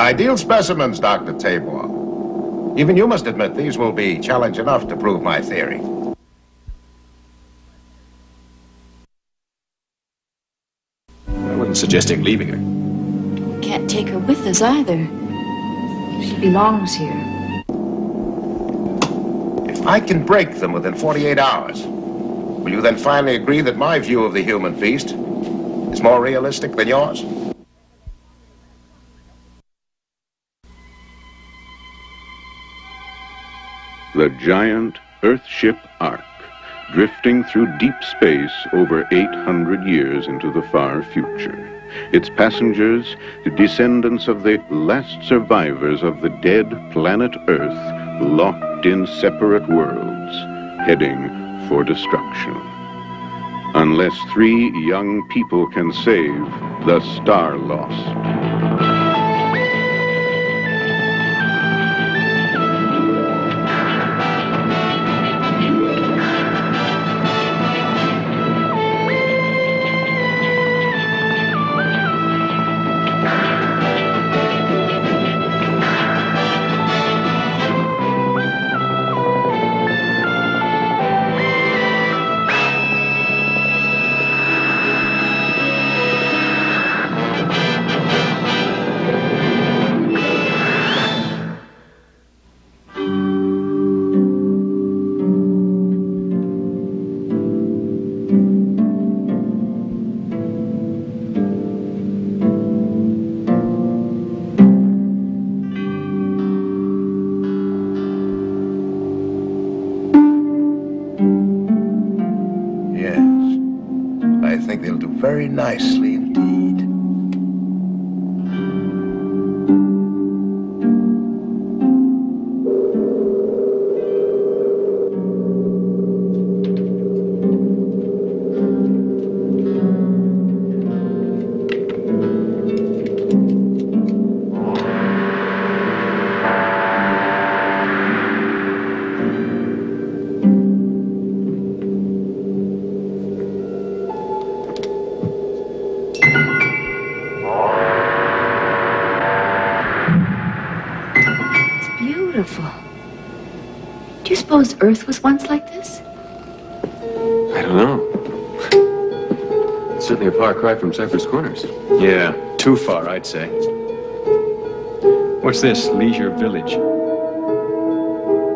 Ideal specimens, Dr. Tabor. Even you must admit these will be challenge enough to prove my theory. I wasn't suggesting leaving her. Can't take her with us either. She belongs here. If I can break them within 48 hours, will you then finally agree that my view of the human beast is more realistic than yours? The giant Earthship Ark, drifting through deep space over 800 years into the far future. Its passengers, the descendants of the last survivors of the dead planet Earth, locked in separate worlds, heading for destruction. Unless 3 young people can save the Starlost. I think they'll do very nicely indeed. Beautiful. Do you suppose Earth was once like this? I don't know. It's certainly a far cry from Cypress Corners. Yeah, too far, I'd say. What's this, Leisure Village?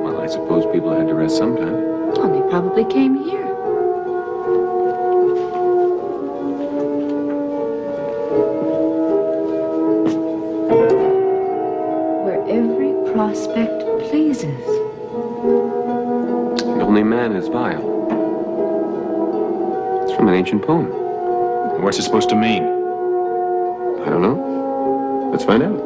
Well, I suppose people had to rest sometime. Oh, they probably came here. Where every prospect pleases. The only man is vile. It's from an ancient poem. What's it supposed to mean? I don't know. Let's find out.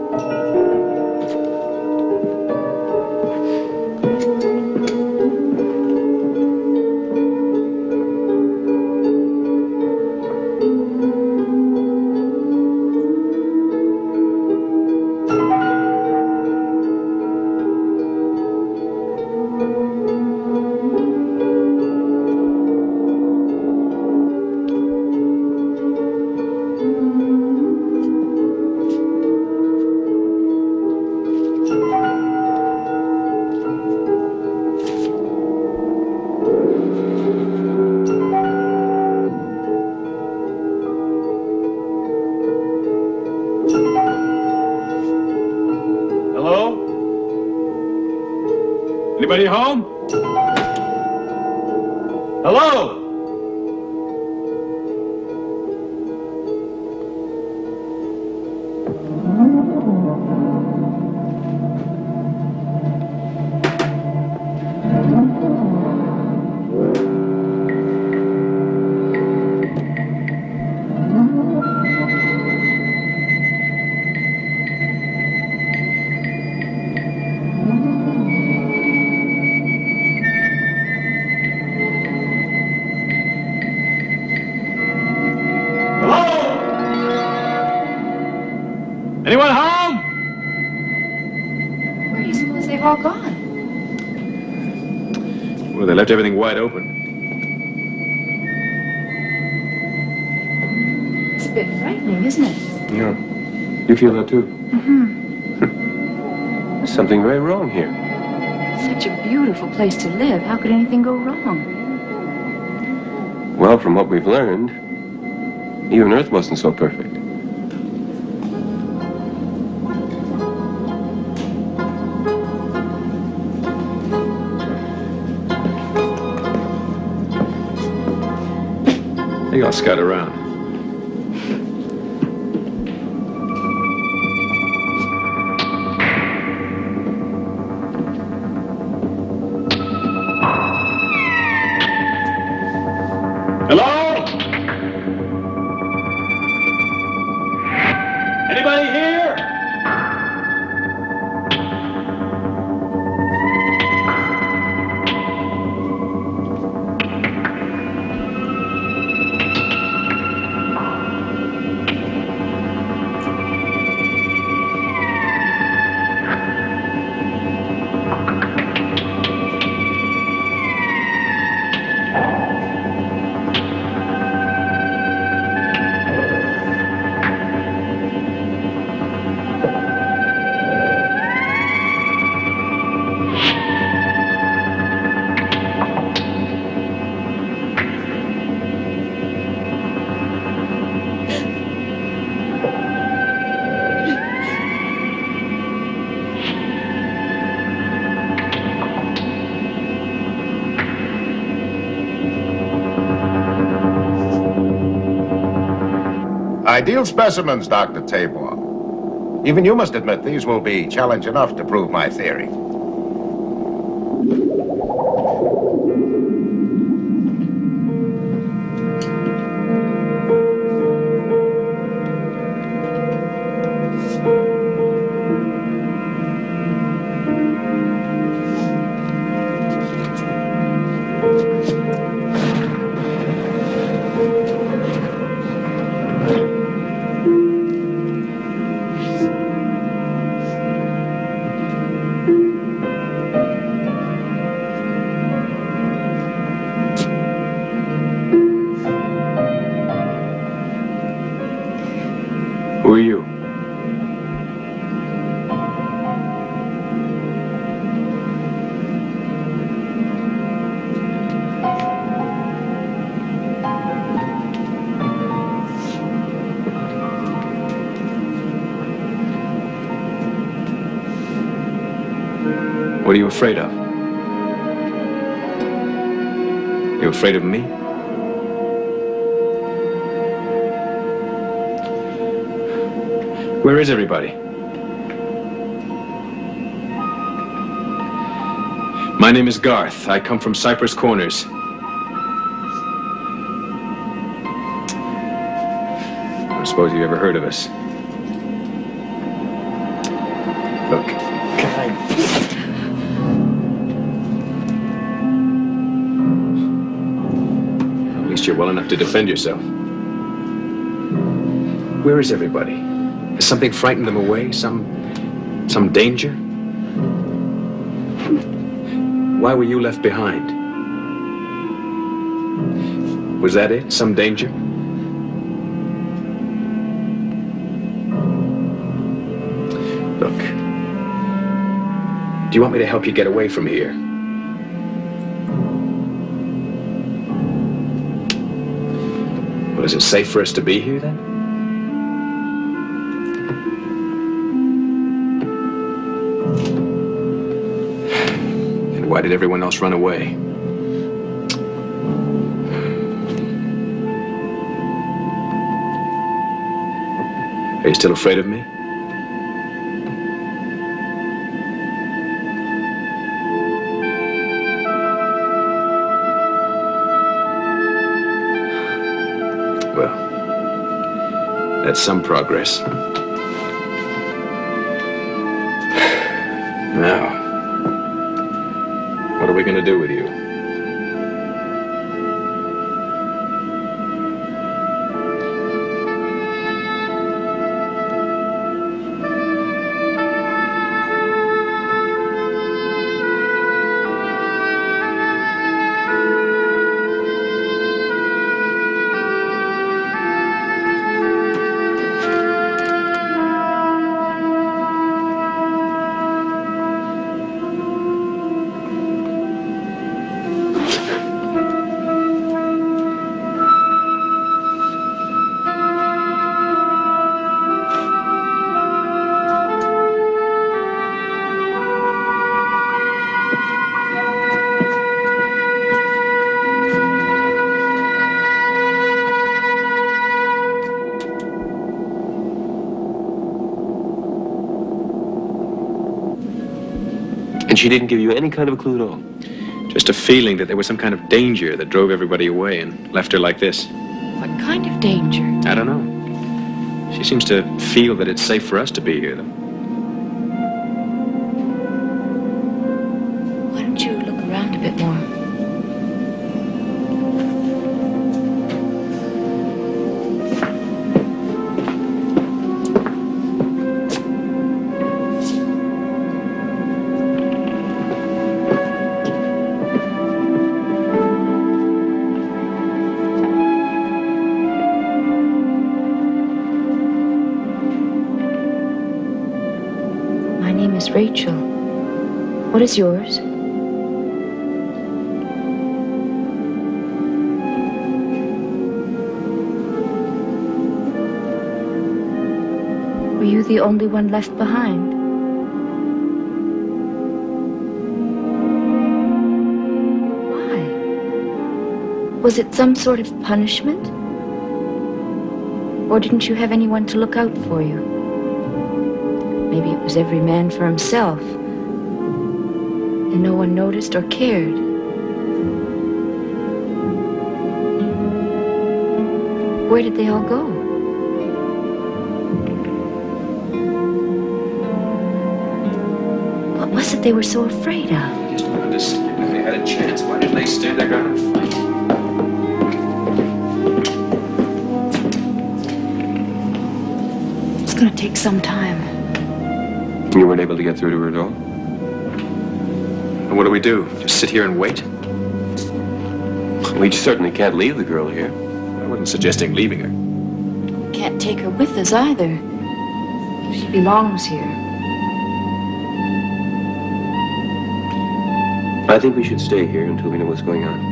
Anybody home? Hello? Anyone home? Where do you suppose they've all gone? Well, they left everything wide open. It's a bit frightening, isn't it? Yeah. You feel that too? Mm-hmm. There's something very wrong here. Such a beautiful place to live. How could anything go wrong? Well, from what we've learned, even Earth wasn't so perfect. I think I'll scout around. Hello? Anybody here? Ideal specimens, Dr. Tabor. Even you must admit these will be challenge enough to prove my theory. Who are you? What are you afraid of? You afraid of me? Where is everybody? My name is Garth. I come from Cypress Corners. I don't suppose you ever heard of us. Look, at least you're well enough to defend yourself. Where is everybody? Has something frightened them away? Some danger? Why were you left behind? Was that it? Some danger? Look, do you want me to help you get away from here? Well, is it safe for us to be here then? Why did everyone else run away? Are you still afraid of me? Well, that's some progress. Now, what are we going to do with you? And she didn't give you any kind of a clue at all? Just a feeling that there was some kind of danger that drove everybody away and left her like this. What kind of danger? I don't know. She seems to feel that it's safe for us to be here, though. Why don't you look around a bit more? My name is Rachel. What is yours? Were you the only one left behind? Why? Was it some sort of punishment? Or didn't you have anyone to look out for you? Maybe it was every man for himself, and no one noticed or cared. Where did they all go? What was it they were so afraid of? I just don't understand. If they had a chance, why didn't they stand their ground and fight? It's gonna take some time. You weren't able to get through to her at all? And what do we do? Just sit here and wait? We certainly can't leave the girl here. I wasn't suggesting leaving her. Can't take her with us either. She belongs here. I think we should stay here until we know what's going on.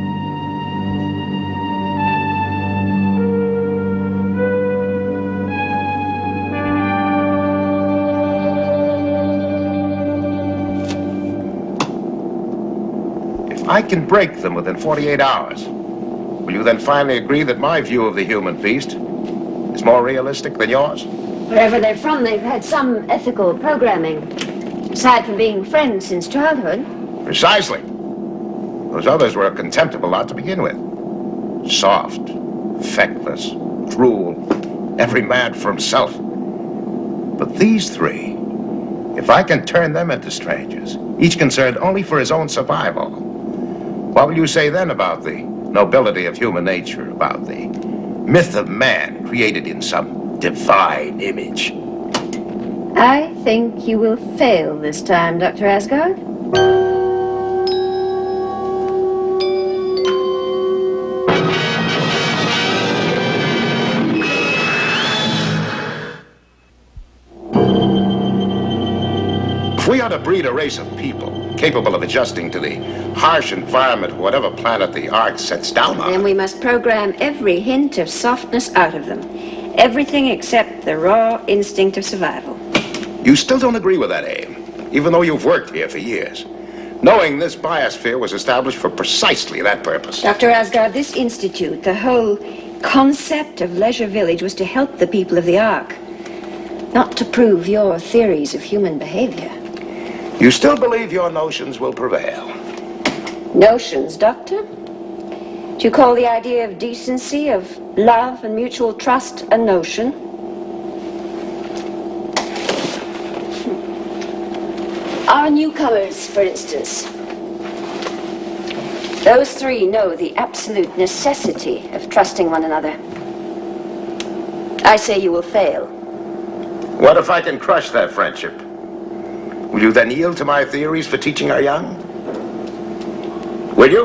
I can break them within 48 hours. Will you then finally agree that my view of the human beast is more realistic than yours? Wherever they're from, they've had some ethical programming. Aside from being friends since childhood. Precisely. Those others were a contemptible lot to begin with. Soft, feckless, cruel, every man for himself. But these three, if I can turn them into strangers, each concerned only for his own survival, what will you say then about the nobility of human nature, about the myth of man created in some divine image? I think you will fail this time, Dr. Asgard. If we are to breed a race of people capable of adjusting to the harsh environment of whatever planet the Ark sets down on, Then we must program every hint of softness out of them. Everything except the raw instinct of survival. you still don't agree with that aim, even though you've worked here for years, knowing this biosphere was established for precisely that purpose. Dr. Asgard, this institute, the whole concept of Leisure Village was to help the people of the Ark, not to prove your theories of human behavior. You still believe your notions will prevail? Notions, Doctor? Do you call the idea of decency, of love and mutual trust a notion? Our newcomers, for instance. Those three know the absolute necessity of trusting one another. I say you will fail. What if I can crush that friendship? Will you then yield to my theories for teaching our young? Will you?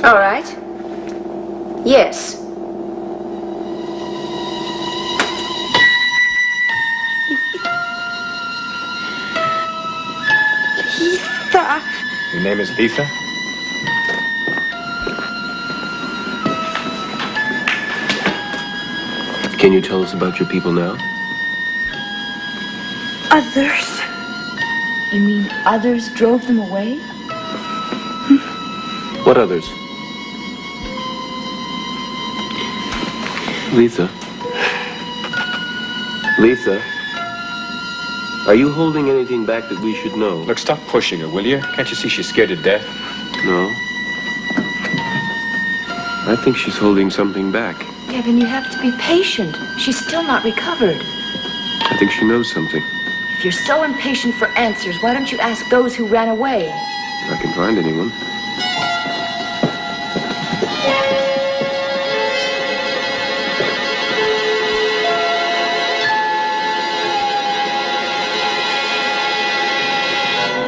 All right. Yes. Your name is Letha? Can you tell us about your people now? Others? You mean others drove them away? What others? Letha? Letha? Are you holding anything back that we should know? Look, stop pushing her, will you? Can't you see she's scared to death? No. I think she's holding something back. Kevin, you have to be patient. She's still not recovered. I think she knows something. If you're so impatient for answers, why don't you ask those who ran away? If I can find anyone.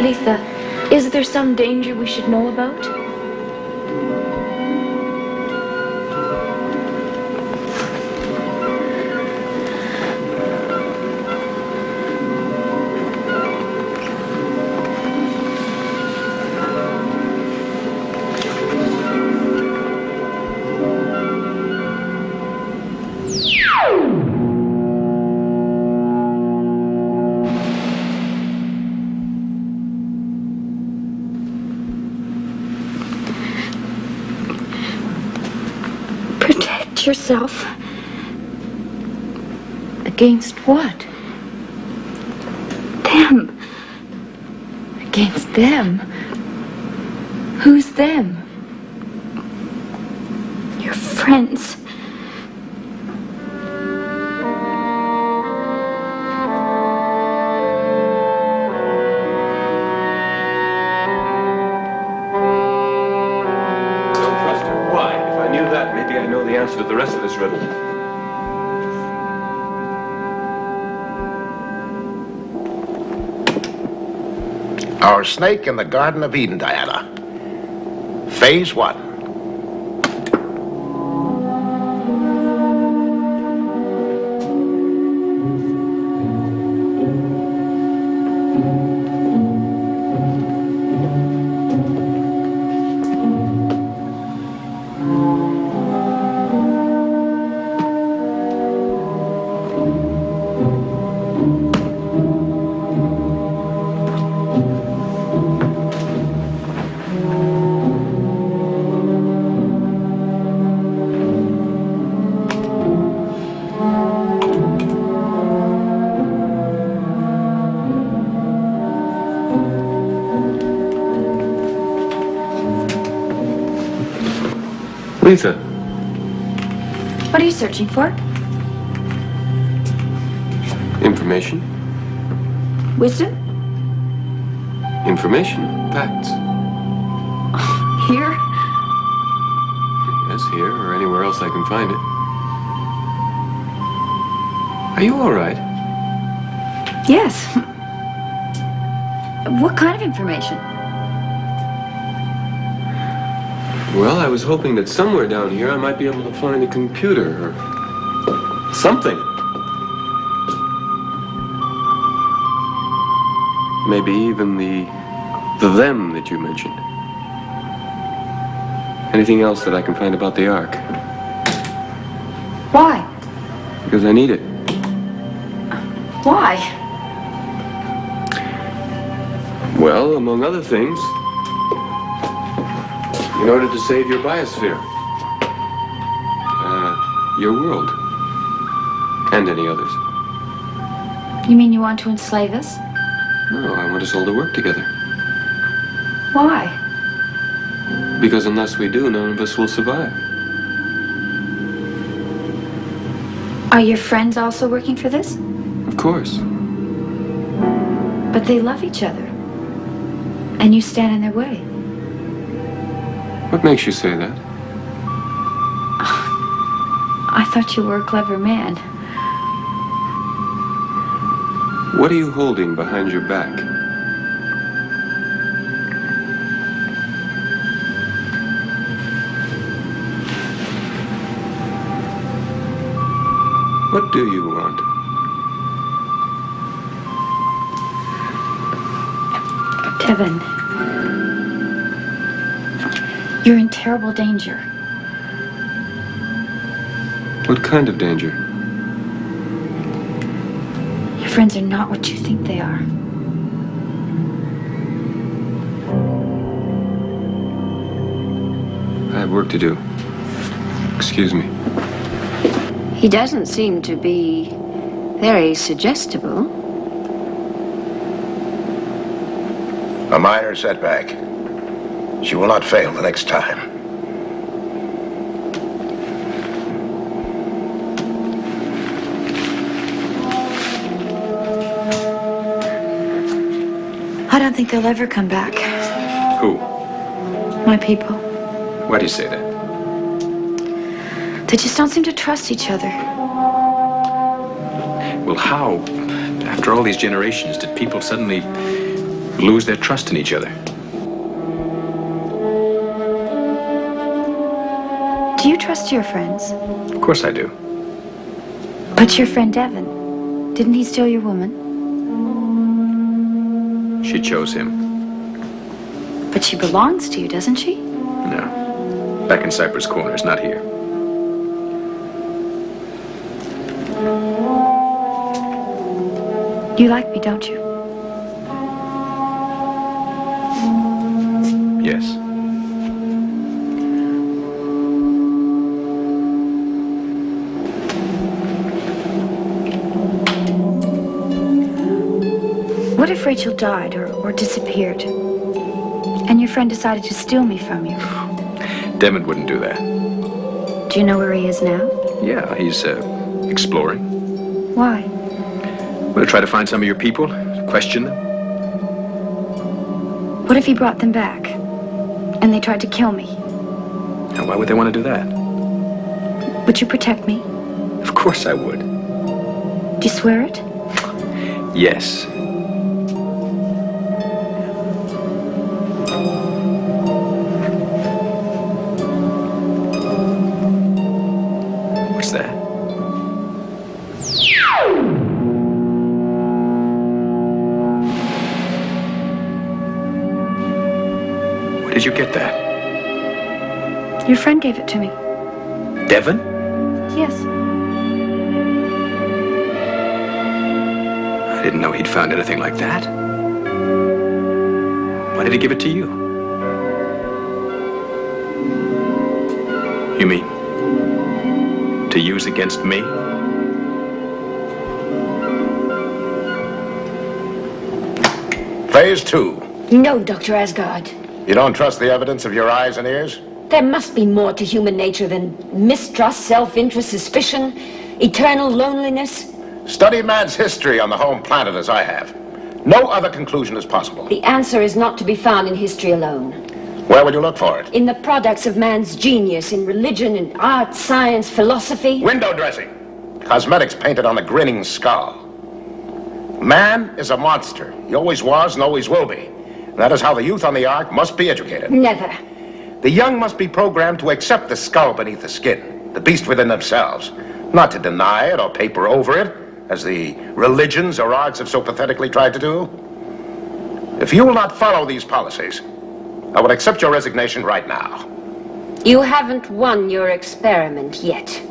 Letha, is there some danger we should know about? Protect yourself. Against what? Them. Against them? Who's them? Your friends. Don't trust her. Why? If I knew that, maybe I know the answer to the rest of this riddle. Our snake in the Garden of Eden, Diana. Phase 1. Letha, What are you searching for? information. Wisdom? Information. Facts. Here? Yes, here or anywhere else I can find it. Are you all right? Yes. What kind of information? Well, I was hoping that somewhere down here I might be able to find a computer or something. Maybe even the them that you mentioned. Anything else that I can find about the Ark? Why? Because I need it. Why? Well, among other things, in order to save your biosphere. Your world. And any others. You mean you want to enslave us? No, I want us all to work together. Why? Because unless we do, none of us will survive. Are your friends also working for this? Of course. But they love each other. And you stand in their way. What makes you say that? I thought you were a clever man. What are you holding behind your back? What do you want? Kevin, you're in terrible danger. What kind of danger? Your friends are not what you think they are. I have work to do. Excuse me. He doesn't seem to be very suggestible. A minor setback. She will not fail the next time. I don't think they'll ever come back. Who? My people. Why do you say that? They just don't seem to trust each other. Well, how, after all these generations, did people suddenly lose their trust in each other? Do you trust your friends? Of course I do. But your friend Devon, didn't he steal your woman? She chose him. But she belongs to you, doesn't she? No. Back in Cypress Corners, not here. You like me, don't you? Yes. What if Rachel died or disappeared? And your friend decided to steal me from you? Devon wouldn't do that. Do you know where he is now? Yeah, he's exploring. Why? Well, try to find some of your people, question them. What if he brought them back? And they tried to kill me? Now, why would they want to do that? Would you protect me? Of course I would. Do you swear it? Yes. What's that? Where did you get that? Your friend gave it to me. Devon? Yes. I didn't know he'd found anything like that. Why did he give it to you? You mean to use against me? Phase 2. No, Dr. Asgard. You don't trust the evidence of your eyes and ears? There must be more to human nature than mistrust, self-interest, suspicion, eternal loneliness. Study man's history on the home planet as I have. No other conclusion is possible. The answer is not to be found in history alone. Where would you look for it? In the products of man's genius, in religion, in art, science, philosophy. Window dressing. Cosmetics painted on a grinning skull. Man is a monster. He always was and always will be. And that is how the youth on the Ark must be educated. Never. The young must be programmed to accept the skull beneath the skin, the beast within themselves, not to deny it or paper over it, as the religions or arts have so pathetically tried to do. If you will not follow these policies, I will accept your resignation right now. You haven't won your experiment yet.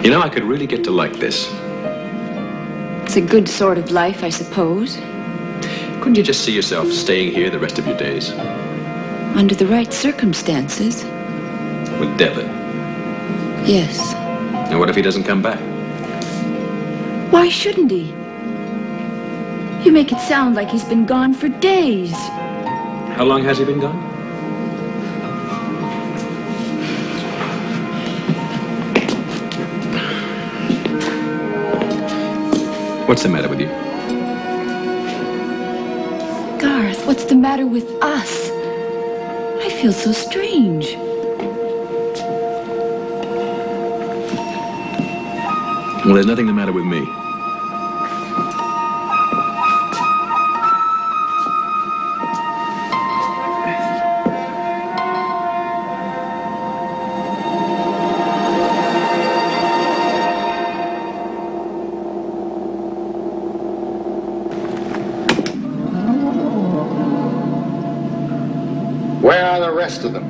You know, I could really get to like this. It's a good sort of life, I suppose. Couldn't you just see yourself staying here the rest of your days? Under the right circumstances. With Devon? Yes. And what if he doesn't come back? Why shouldn't he? You make it sound like he's been gone for days. How long has he been gone? What's the matter with you? Garth, what's the matter with us? I feel so strange. Well, there's nothing the matter with me. Where are the rest of them?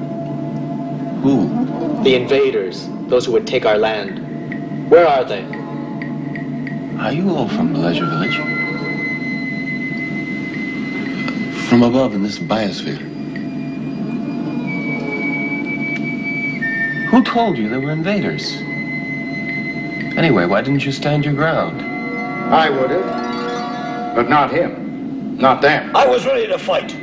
Who? The invaders, those who would take our land. Where are they? Are you all from the Leisure Village? From above in this biosphere. Who told you there were invaders? Anyway, why didn't you stand your ground? I would have, but not him, not them. I was ready to fight,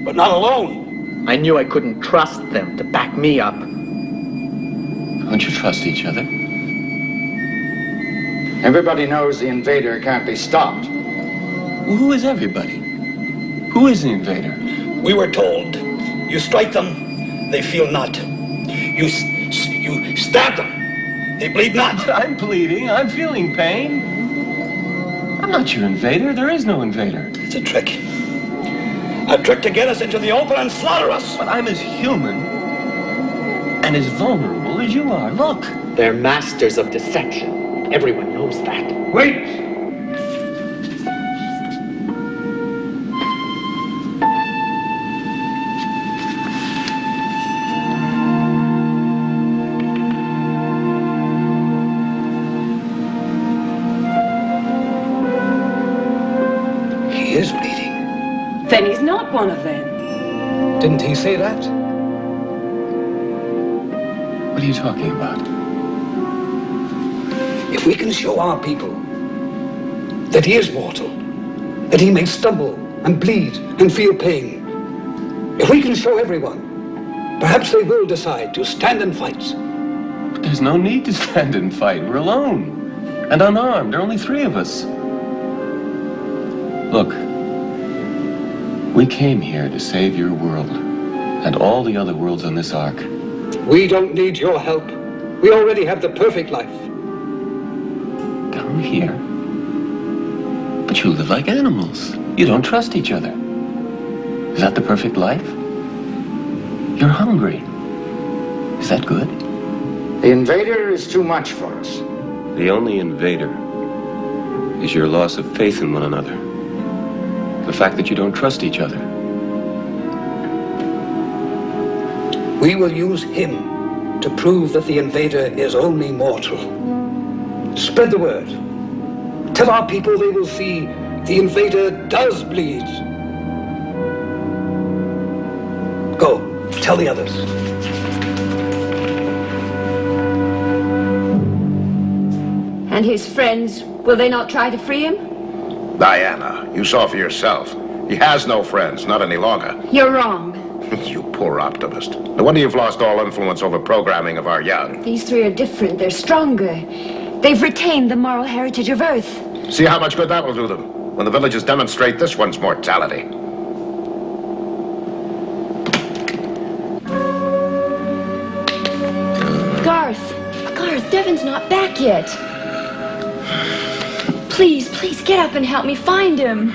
but not alone. I knew I couldn't trust them to back me up. Don't you trust each other? Everybody knows the invader can't be stopped. Well, who is everybody? Who is the invader? We were told, you strike them, they feel not. You stab them, they bleed not. I'm bleeding. I'm feeling pain. I'm not your invader. There is no invader. It's a trick. A trick to get us into the open and slaughter us. But I'm as human and as vulnerable as you are. Look. They're masters of deception. Everyone knows that. Wait! He is bleeding. Then he's not one of them. Didn't he say that? What are you talking about? If we can show our people that he is mortal, that he may stumble and bleed and feel pain, if we can show everyone, perhaps they will decide to stand and fight. But there's no need to stand and fight. We're alone and unarmed. There are only 3 of us. Look, we came here to save your world and all the other worlds on this ark. We don't need your help. We already have the perfect life. Down here? But you live like animals. You don't trust each other. Is that the perfect life? You're hungry. Is that good? The invader is too much for us. The only invader is your loss of faith in one another. The fact that you don't trust each other. We will use him to prove that the invader is only mortal. Spread the word. Tell our people they will see the invader does bleed. Go, tell the others. And his friends, will they not try to free him? Diana, you saw for yourself. He has no friends, not any longer. You're wrong. You poor optimist. No wonder you've lost all influence over programming of our young. These 3 are different. They're stronger. They've retained the moral heritage of Earth. See how much good that will do them when the villagers demonstrate this one's mortality. Garth, Devon's not back yet. Please get up and help me find him.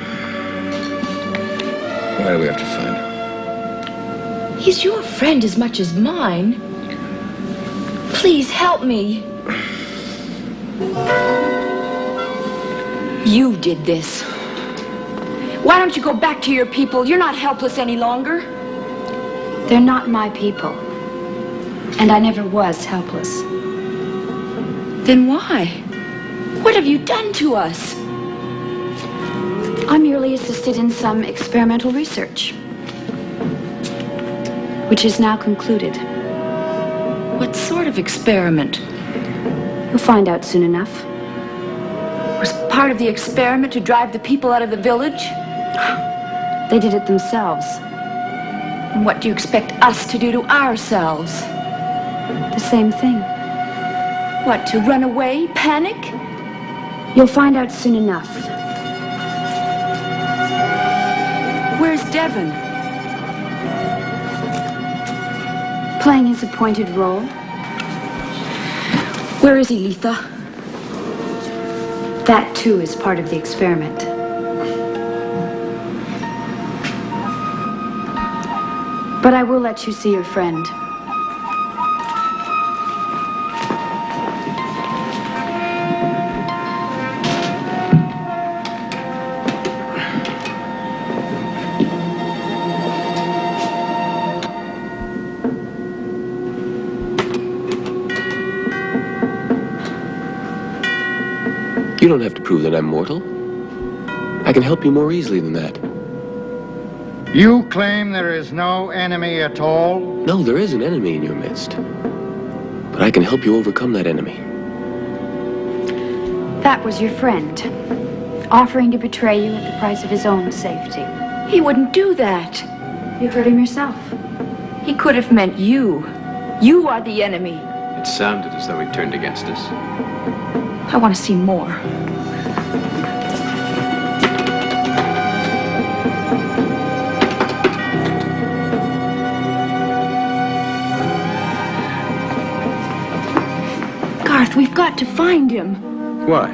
Why do we have to find him? He's your friend as much as mine. Please help me. You did this. Why don't you go back to your people? You're not helpless any longer. They're not my people. And I never was helpless. Then why? What have you done to us? I merely assisted in some experimental research, which is now concluded. What sort of experiment? You'll find out soon enough. Was part of the experiment to drive the people out of the village? They did it themselves. And what do you expect us to do to ourselves? The same thing. What, to run away? Panic? You'll find out soon enough. Where's Devon? Playing his appointed role. Where is he, Letha? That, too, is part of the experiment. But I will let you see your friend. You don't have to prove that I'm mortal. I can help you more easily than that. You claim there is no enemy at all? No, there is an enemy in your midst. But I can help you overcome that enemy. That was your friend, offering to betray you at the price of his own safety. He wouldn't do that. You heard him yourself. He could have meant you. You are the enemy. It sounded as though he turned against us. I want to see more. Garth, we've got to find him. Why?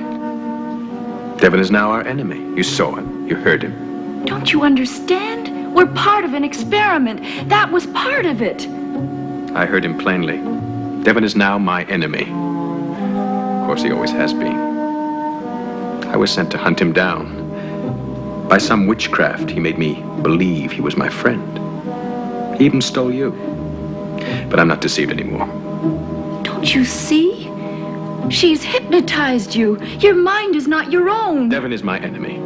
Devon is now our enemy. You saw him. You heard him. Don't you understand? We're part of an experiment. That was part of it. I heard him plainly. Devon is now my enemy. Of course, he always has been. I was sent to hunt him down. By some witchcraft, he made me believe he was my friend. He even stole you. But I'm not deceived anymore. Don't you see? She's hypnotized you. Your mind is not your own. Devon is my enemy.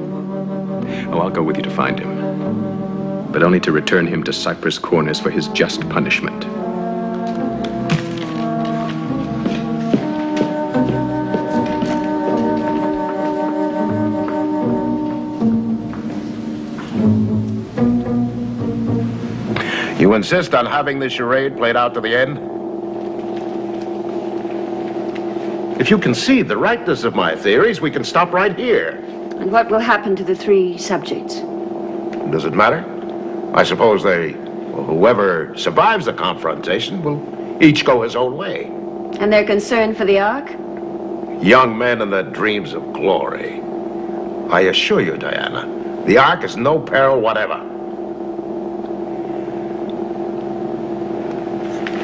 Oh, I'll go with you to find him. But only to return him to Cypress Corners for his just punishment. You insist on having this charade played out to the end? If you concede the rightness of my theories, we can stop right here. And what will happen to the 3 subjects? Does it matter? I suppose whoever survives the confrontation will each go his own way. And their concern for the Ark? Young men and their dreams of glory. I assure you, Diana, the Ark is no peril whatever.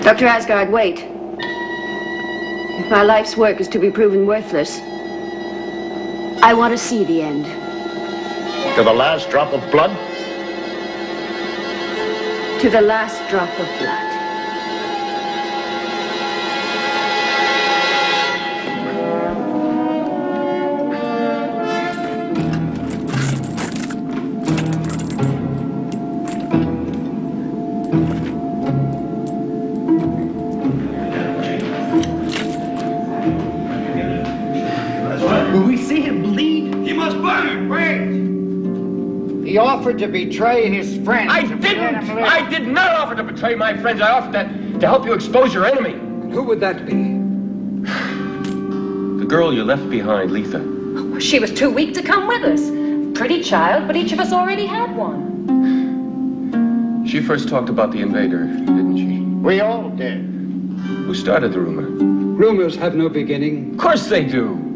Dr. Asgard, wait. If my life's work is to be proven worthless, I want to see the end. To the last drop of blood? To the last drop of blood. Will we see him bleed? He must burn! Wait! He offered to betray his friends. I did not offer to betray my friends. I offered to help you expose your enemy. Who would that be? The girl you left behind, Letha. She was too weak to come with us. Pretty child, but each of us already had one. She first talked about the invader, didn't she? We all did. Who started the rumor? Rumors have no beginning. Of course they do.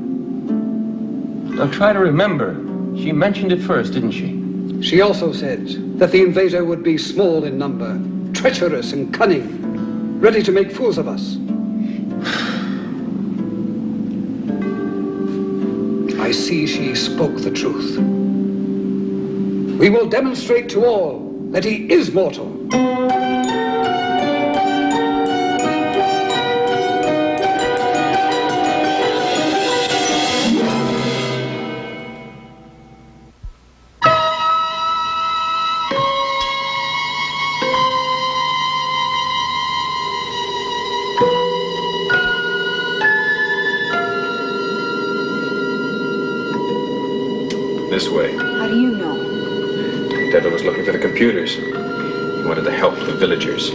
Now try to remember. She mentioned it first, didn't she? She also said that the invader would be small in number, treacherous and cunning, ready to make fools of us. I see she spoke the truth. We will demonstrate to all that he is mortal. This way. How do you know? Devin was looking for the computers. He wanted to help the villagers.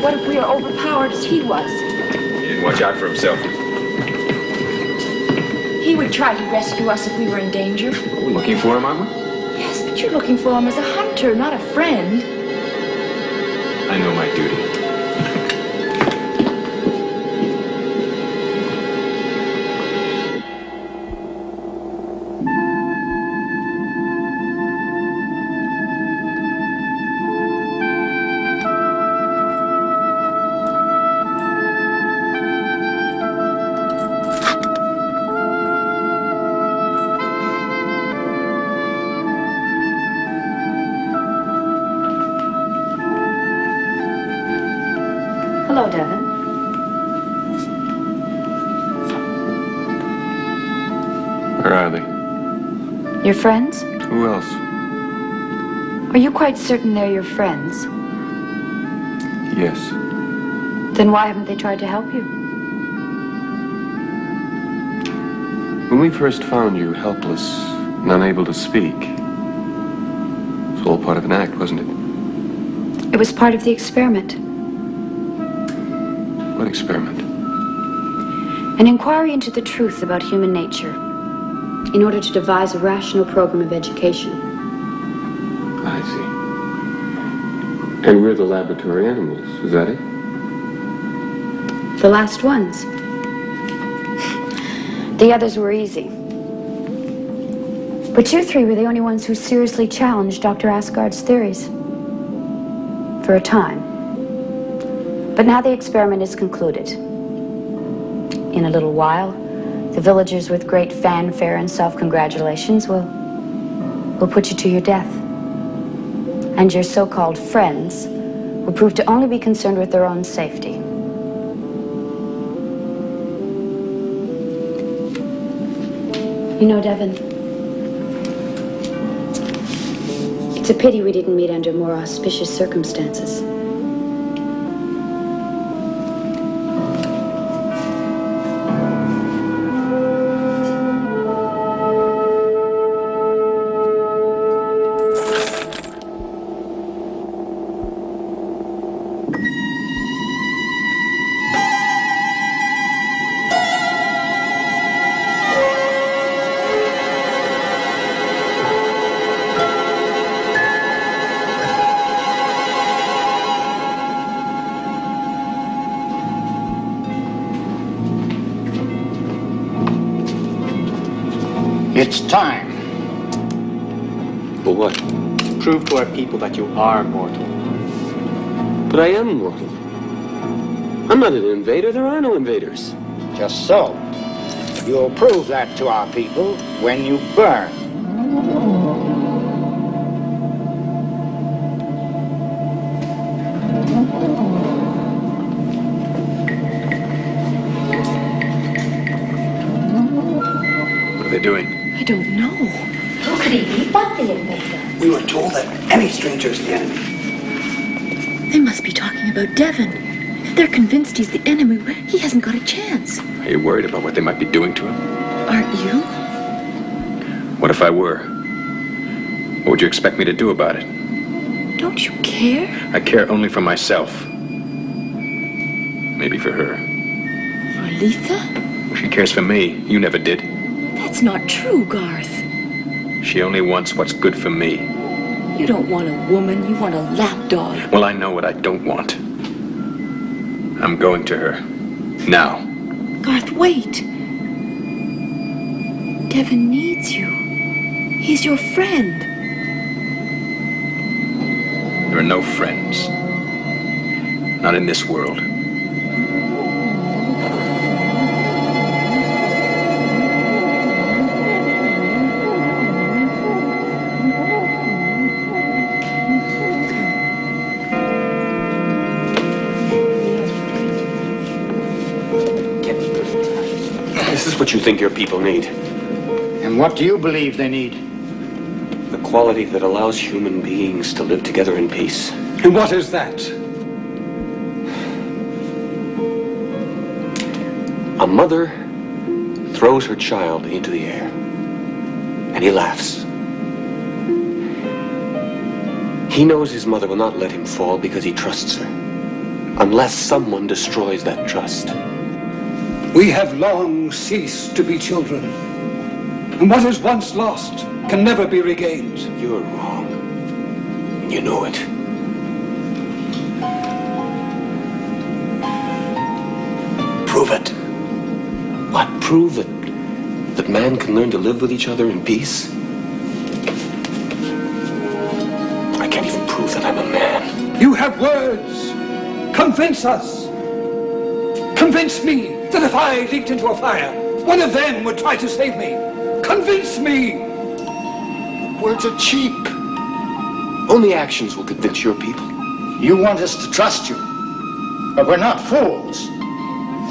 What if we are overpowered as he was? He didn't watch out for himself. He would try to rescue us if we were in danger. We're looking for him, aren't we? Yes, but you're looking for him as a hunter, not a friend. I know my duty. Hello, Devin. Where are they? Your friends? Who else? Are you quite certain they're your friends? Yes. Then why haven't they tried to help you? When we first found you helpless and unable to speak, it was all part of an act, wasn't it? It was part of the experiment. What experiment? An inquiry into the truth about human nature in order to devise a rational program of education. I see. And we're the laboratory animals, is that it? The last ones. The others were easy. But you three were the only ones who seriously challenged Dr. Asgard's theories. For a time. But now the experiment is concluded. In a little while, the villagers with great fanfare and self-congratulations will put you to your death. And your so-called friends will prove to only be concerned with their own safety. You know, Devin, it's a pity we didn't meet under more auspicious circumstances. It's time. For what? Prove to our people that you are mortal. But I am mortal. I'm not an invader. There are no invaders. Just so. You'll prove that to our people when you burn. What are they doing? I don't know. Who could he be but the invader? We were told that any stranger is the enemy. They must be talking about Devin. If they're convinced he's the enemy, he hasn't got a chance. Are you worried about what they might be doing to him? Aren't you? What if I were? What would you expect me to do about it? Don't you care? I care only for myself. Maybe for her. For Letha? She cares for me. You never did. That's not true, Garth. She only wants what's good for me. You don't want a woman, you want a lapdog. Well, I know what I don't want. I'm going to her. Now. Garth, wait. Devin needs you. He's your friend. There are no friends. Not in this world. This is what you think your people need. And what do you believe they need? The quality that allows human beings to live together in peace. And what is that? A mother throws her child into the air. And he laughs. He knows his mother will not let him fall because he trusts her. Unless someone destroys that trust. We have long ceased to be children. And what is once lost can never be regained. You're wrong. You know it. Prove it. What? Prove that man can learn to live with each other in peace? I can't even prove that I'm a man. You have words. Convince us. Convince me that if I leaped into a fire, one of them would try to save me. Convince me. Words are cheap. Only actions will convince your people. You want us to trust you, but we're not fools.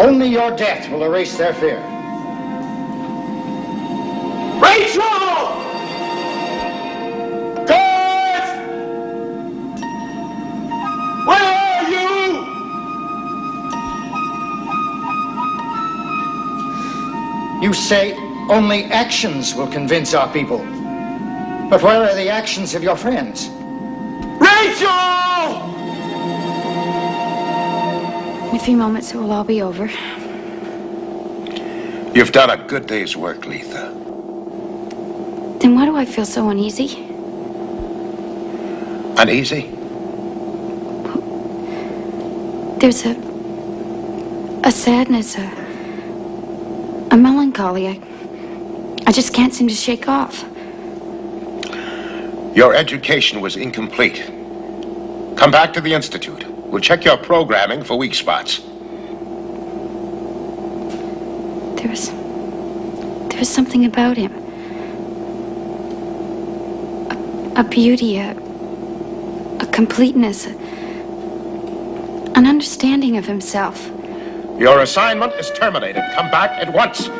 Only your death will erase their fear. Rachel! Garth! Where are you? You say only actions will convince our people. But where are the actions of your friends? Rachel! In a few moments, it will all be over. You've done a good day's work, Letha. Then why do I feel so uneasy? Uneasy? There's a sadness, a melancholy I just can't seem to shake off. Your education was incomplete. Come back to the Institute. We'll check your programming for weak spots. There's something about him. A beauty, a completeness, an understanding of himself. Your assignment is terminated. Come back at once.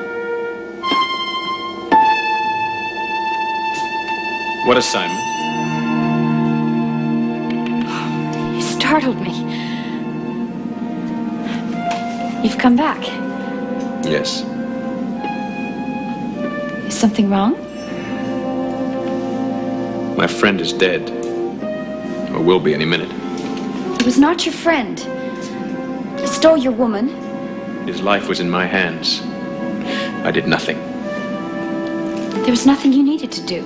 What assignment? You startled me. You've come back. Yes. Is something wrong? My friend is dead. Or will be any minute. It was not your friend. He stole your woman. His life was in my hands. I did nothing. There was nothing you needed to do.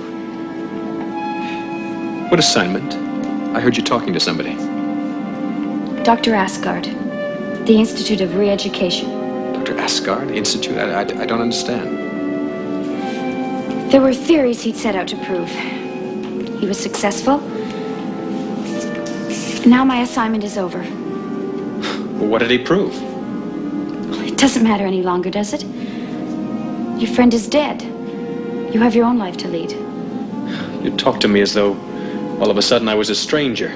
What assignment? I heard you talking to somebody. Dr. Asgard, the Institute of Re-Education. Dr. Asgard? Institute? I don't understand. There were theories he'd set out to prove. He was successful. Now my assignment is over. Well, what did he prove? It doesn't matter any longer, does it? Your friend is dead. You have your own life to lead. You talked to me as though all of a sudden I was a stranger.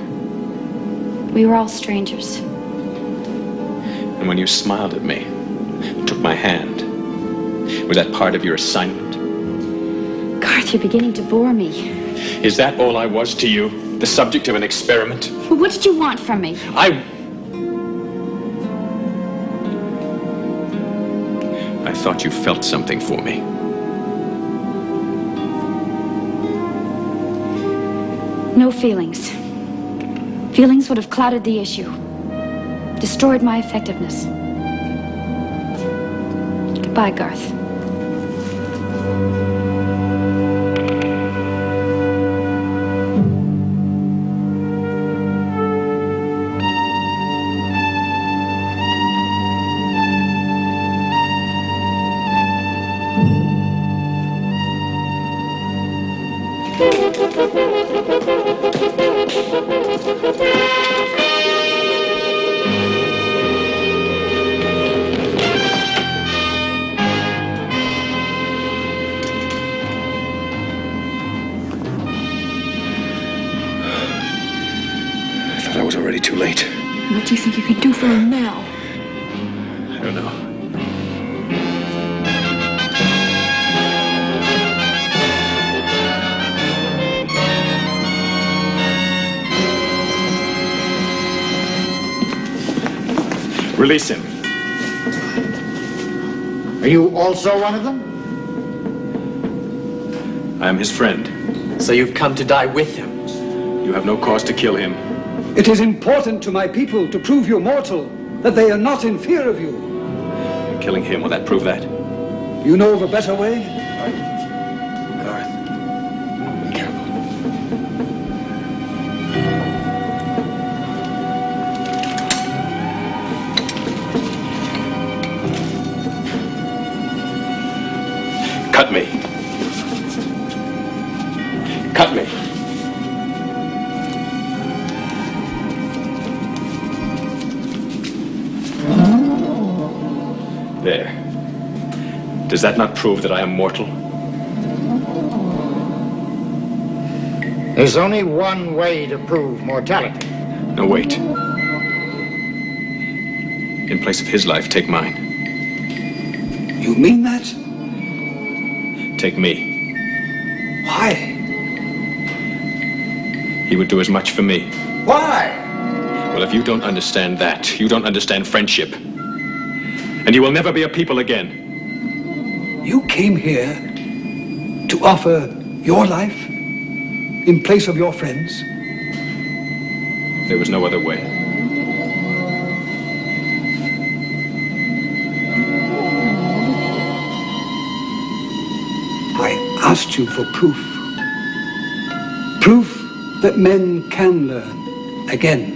We were all strangers. And when you smiled at me, took my hand, was that part of your assignment? Garth, you're beginning to bore me. Is that all I was to you? The subject of an experiment? Well, what did you want from me? I thought you felt something for me. No feelings. Feelings would have clouded the issue. Destroyed my effectiveness. Goodbye, Garth. I was already too late. What do you think you can do for him now? I don't know. Release him. Are you also one of them? I am his friend. So you've come to die with him? You have no cause to kill him. It is important to my people to prove you're mortal, that they are not in fear of you. Killing him, will that prove that? You know of a better way? Garth, be careful. Cut me. Cut me. There. Does that not prove that I am mortal? There's only one way to prove mortality. No, wait. In place of his life, take mine. You mean that? Take me. Why? He would do as much for me. Why? Well, if you don't understand that, you don't understand friendship. And you will never be a people again. You came here to offer your life in place of your friends? There was no other way. I asked you for proof. Proof that men can learn again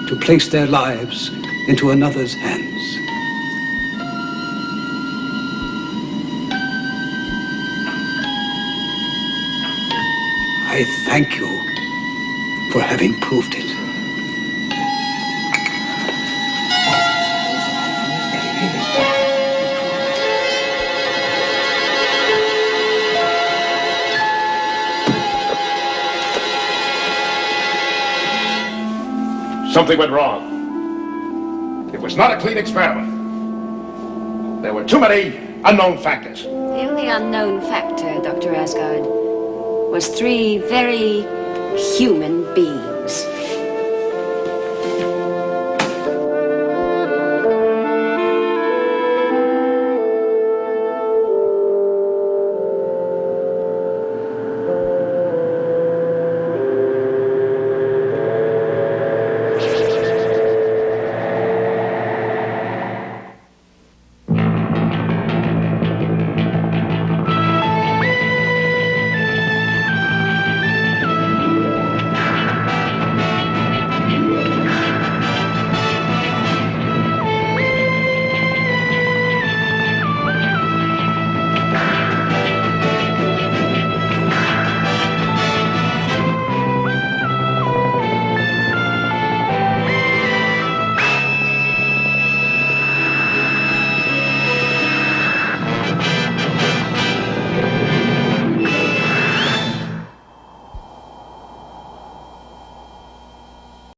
to place their lives into another's hands. I thank you for having proved it. Something went wrong. It was not a clean experiment. There were too many unknown factors. The only unknown factor, Dr. Asgard, was 3 very human beings.